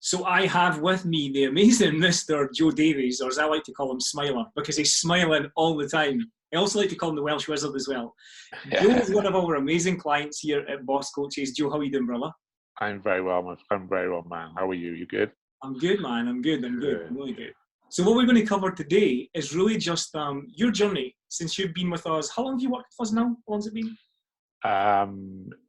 So I have with me the amazing Mr. Joe Davies, or as I like to call him, Smiler, because he's smiling all the time. I also like to call him the Welsh Wizard as well. Joe is one of our amazing clients here at Boss Coaches. Joe, how are you doing, brother? I'm very well, man. How are you? You good? I'm good, man. I'm good. I'm really good. So what we're going to cover today is really just your journey since you've been with us. How long have you worked with us now? How long has it been?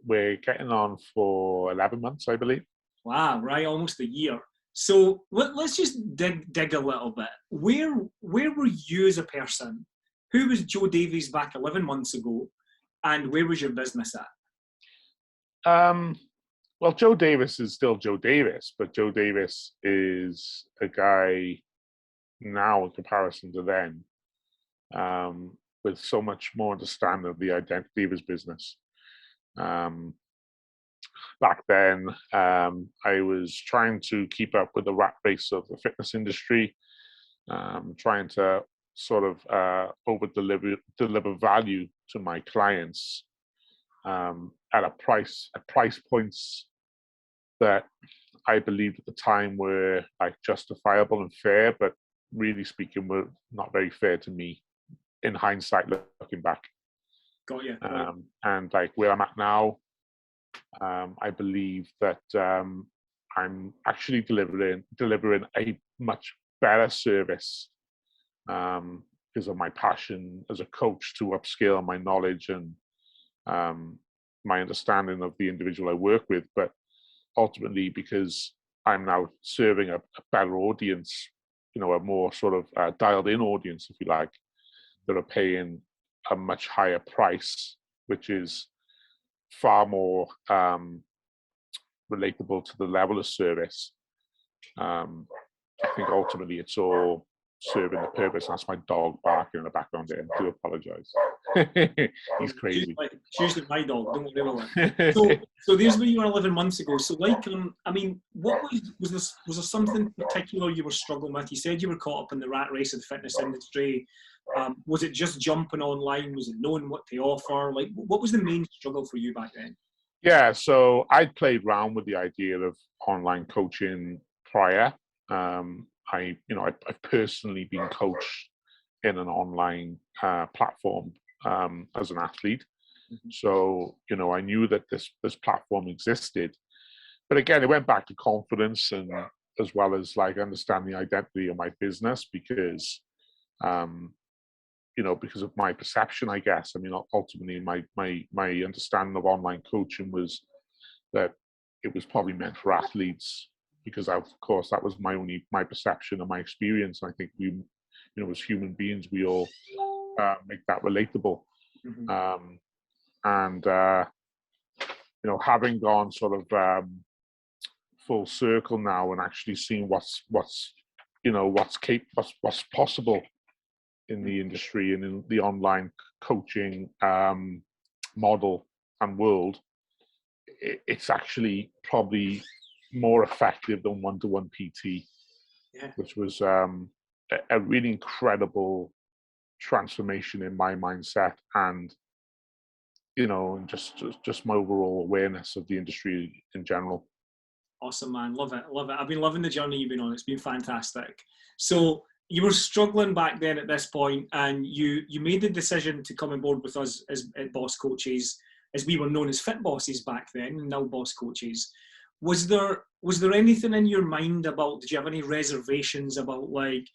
We're getting on for 11 months, I believe. Wow, right, almost a year. So let's just dig a little bit. Where were you as a person? Who was Joe Davies back 11 months ago, and where was your business at? Well, Joe Davis is still Joe Davis, but Joe Davis is a guy now in comparison to then, with so much more understanding of the identity of his business. Back then, I was trying to keep up with the rat race of the fitness industry, trying to sort of deliver value to my clients at price points that I believed at the time were like justifiable and fair, but really speaking, were not very fair to me in hindsight, looking back. Got you. And like where I'm at now, I believe that I'm actually delivering a much better service because of my passion as a coach to upscale my knowledge and my understanding of the individual I work with, but ultimately because I'm now serving a better audience, a more sort of dialed in audience, if you like, that are paying a much higher price, which is far more relatable to the level of service. I think ultimately it's all serving the purpose. That's my dog barking in the background there. I do apologize. He's crazy. It's usually my dog, don't worry about it. So there's where you were 11 months ago. So like, I mean, what was there something particular you were struggling with? You said you were caught up in the rat race of the fitness industry. Was it just jumping online? Was it knowing what to offer? Like, what was the main struggle for you back then? Yeah, so I played around with the idea of online coaching prior. I've personally been coached in an online platform as an athlete. Mm-hmm. So, I knew that this platform existed. But again, it went back to confidence and as well as like understand the identity of my business because because of my perception, I guess. I mean, ultimately, my understanding of online coaching was that it was probably meant for athletes because, of course, that was my perception and my experience. And I think we, as human beings, we all make that relatable. Mm-hmm. Having gone sort of full circle now and actually seeing what's possible in the industry and in the online coaching model and world, it's actually probably more effective than one-to-one PT, which was a really incredible transformation in my mindset and just my overall awareness of the industry in general. Awesome, man. Love it. I've been loving the journey you've been on. It's been fantastic. So you were struggling back then at this point, and you made the decision to come on board with us at Boss Coaches, as we were known as Fit Bosses back then, now Boss Coaches. Was there anything in your mind about, did you have any reservations about like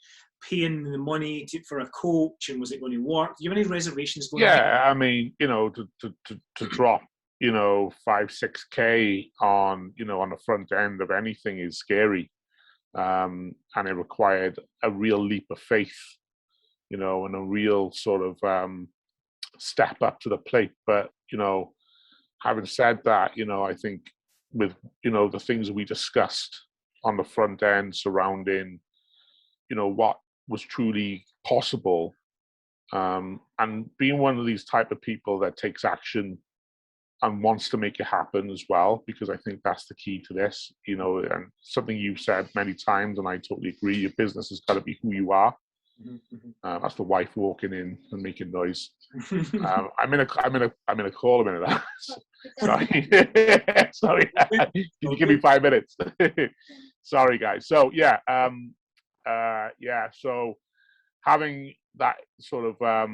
paying the money for a coach, and was it going to work? Do you have any reservations going on? Yeah, I mean, to drop, 5-6K on the front end of anything is scary. And it required a real leap of faith, and a real sort of step up to the plate. But, having said that, I think with, the things we discussed on the front end surrounding, what was truly possible, and being one of these type of people that takes action and wants to make it happen as well, because I think that's the key to this, and something you've said many times, and I totally agree. Your business has got to be who you are. Mm-hmm. That's the wife walking in and making noise. I'm in a call a minute. Sorry. Sorry. Can you give me 5 minutes? Sorry, guys. So so having that sort of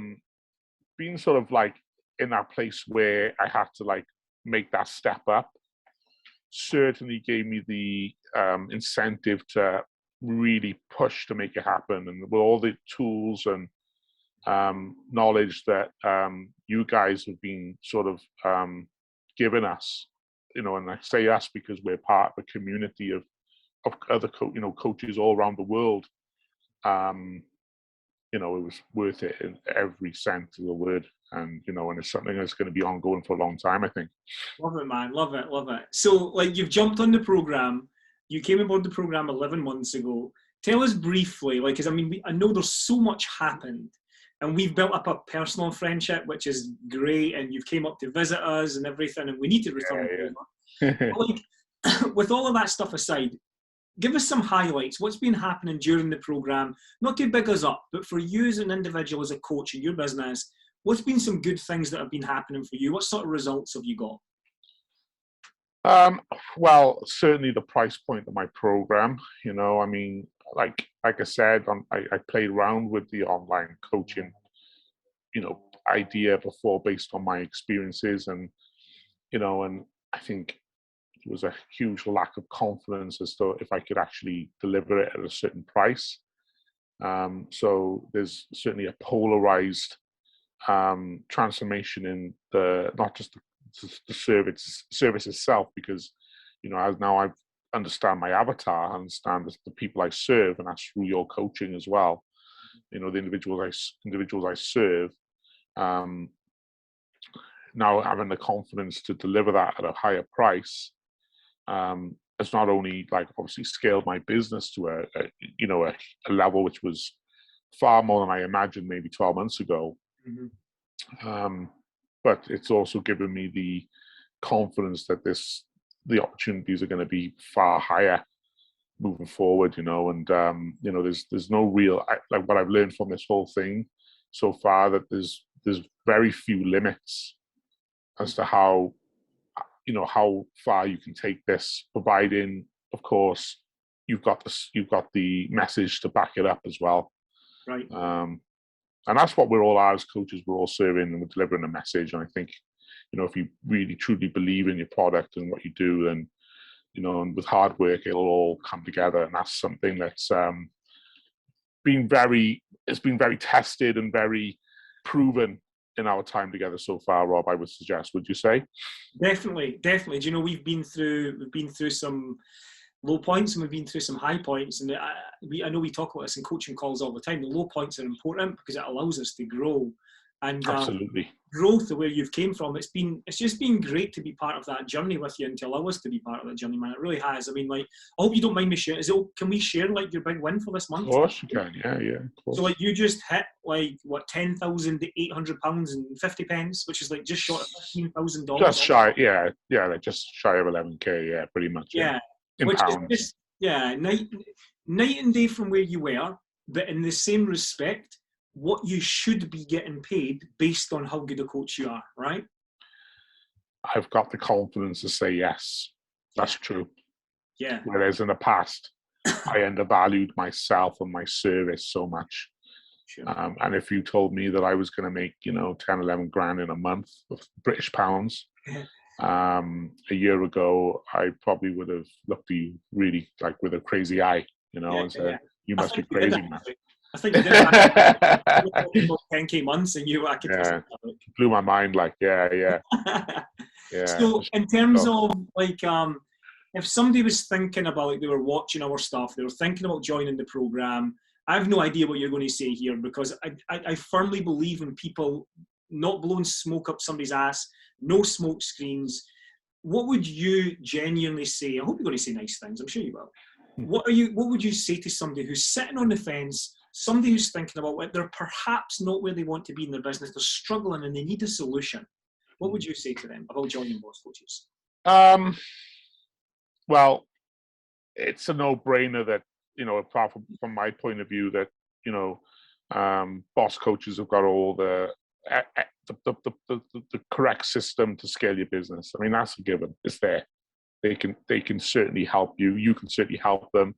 being sort of like in that place where I had to like make that step up certainly gave me the incentive to really push to make it happen, and with all the tools and knowledge that you guys have been sort of giving us, and I say us because we're part of a community of other coaches all around the world. It was worth it in every sense of the word, and and it's something that's going to be ongoing for a long time, I think. Love it, man. Love it. Love it. So, like, you've jumped on the program. You came aboard the program 11 months ago. Tell us briefly, like, because I know there's so much happened, and we've built up a personal friendship, which is great. And you've came up to visit us and everything, and we need to return the favor. Like, with all of that stuff aside, give us some highlights. What's been happening during the program? Not to big us up, but for you as an individual, as a coach in your business, what's been some good things that have been happening for you? What sort of results have you got? Well, certainly the price point of my program. Like I said, I played around with the online coaching, idea before based on my experiences, and and I think there was a huge lack of confidence as to if I could actually deliver it at a certain price. So there's certainly a polarized transformation in not just the service itself, because as now I understand my avatar, I understand the people I serve, and that's through your coaching as well. The individuals I serve. Now having the confidence to deliver that at a higher price has not only like obviously scaled my business to a level which was far more than I imagined maybe 12 months ago. Mm-hmm. But it's also given me the confidence that the opportunities are going to be far higher moving forward, and there's no real, like what I've learned from this whole thing so far, that there's very few limits as to how far you can take this, providing, of course, you've got the message to back it up as well. Right. And that's what we're all as coaches. We're all serving and we're delivering a message. And I think, if you really truly believe in your product and what you do, then, and with hard work, it'll all come together. And that's something that's been very tested and very proven in our time together so far, Rob, I would suggest. Would you say? Definitely. We've been through some low points and we've been through some high points, and I know we talk about this in coaching calls all the time. The low points are important because it allows us to grow, and absolutely growth to where you've came from. It's just been great to be part of that journey with you and to allow us to be part of that journey, man. It really has. I hope you don't mind me sharing. Can we share like your big win for this month? Of course you can. Yeah. Of course. So like you just hit like what, £10,800 and 50 pence, which is like just short of $15,000. Just shy, yeah, like just shy of 11K, yeah, pretty much. Yeah. In Which pounds. is just, night and day from where you were, but in the same respect, what you should be getting paid based on how good a coach you are, right? I've got the confidence to say yes, that's true. Yeah. Whereas in the past, I undervalued myself and my service so much. Sure. And if you told me that I was going to make, 10, 11 grand in a month of British pounds, a year ago, I probably would have looked at you really like with a crazy eye, and said, you must be crazy, man. I think you did that. 10K months and I could blew my mind, like, yeah. So in terms of like, if somebody was thinking about, like, they were watching our stuff, they were thinking about joining the program, I have no idea what you're going to say here, because I firmly believe in people not blowing smoke up somebody's ass, no smoke screens. What would you genuinely say? I hope you're going to say nice things. I'm sure you will. What would you say to somebody who's sitting on the fence, somebody who's thinking about it, they're perhaps not where they want to be in their business, they're struggling and they need a solution? What would you say to them about joining Boss Coaches? Well, it's a no-brainer that, apart from my point of view, that, Boss Coaches have got all the correct system to scale your business. I mean, that's a given. It's there. they can certainly help you. You can certainly help them.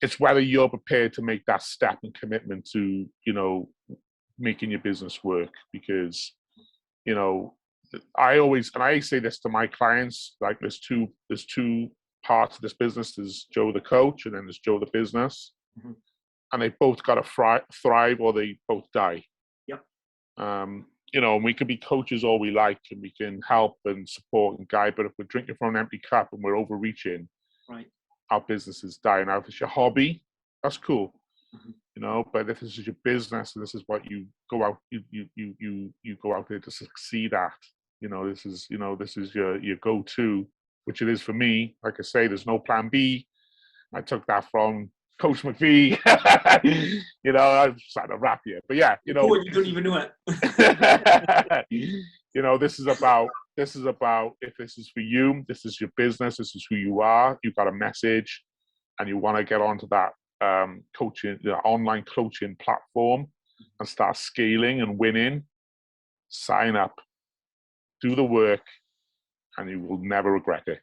It's whether you're prepared to make that step and commitment to, making your business work. Because, I say this to my clients, like there's two parts of this business. There's Joe the coach, and then there's Joe the business. Mm-hmm. And they both got to thrive, or they both die. Yep. And we can be coaches all we like, and we can help and support and guide, but if we're drinking from an empty cup and we're overreaching, right, our businesses die. Now, if it's your hobby, that's cool. Mm-hmm. But if this is your business and this is what you go out, you go out there to succeed at, this is your go-to, which it is for me. Like I say, there's no plan B. I took that from Coach McVie. I'm just trying to rap here, but yeah, you don't even know it. This is about if this is for you, this is your business, this is who you are. You've got a message, and you want to get onto that coaching, online coaching platform, and start scaling and winning. Sign up, do the work, and you will never regret it.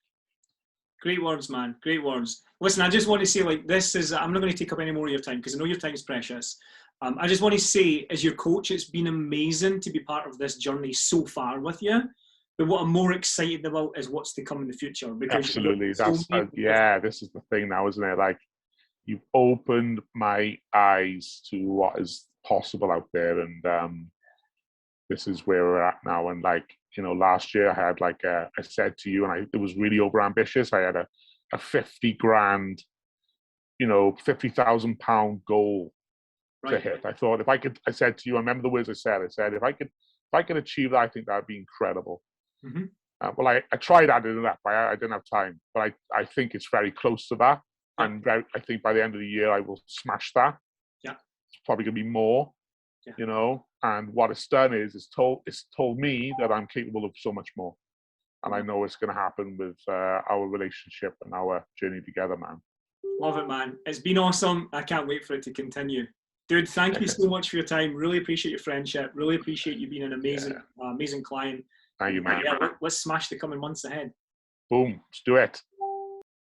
Great words, man. Great words. Listen, I just want to say, I'm not going to take up any more of your time, because I know your time is precious. I just want to say, as your coach, it's been amazing to be part of this journey so far with you. But what I'm more excited about is what's to come in the future. Because absolutely, this is the thing now, isn't it? Like, you've opened my eyes to what is possible out there, and this is where we're at now. And last year I had I said to you, and it was really over ambitious. I had a 50 grand, £50,000 goal to hit. I thought I said to you, I remember the words I said, if I could achieve that, I think that'd be incredible. Mm-hmm. Well, I tried adding it up. I didn't have time, but I think it's very close to that. Yeah. And I think by the end of the year, I will smash that. Yeah. It's probably going to be more, and what it's done is it's told me that I'm capable of so much more. And I know it's going to happen with our relationship and our journey together, man. Love it, man. It's been awesome. I can't wait for it to continue. Dude, thank you so much for your time. Really appreciate your friendship. Really appreciate you being an amazing client. Thank you, man. Yeah, let's smash the coming months ahead. Boom. Let's do it.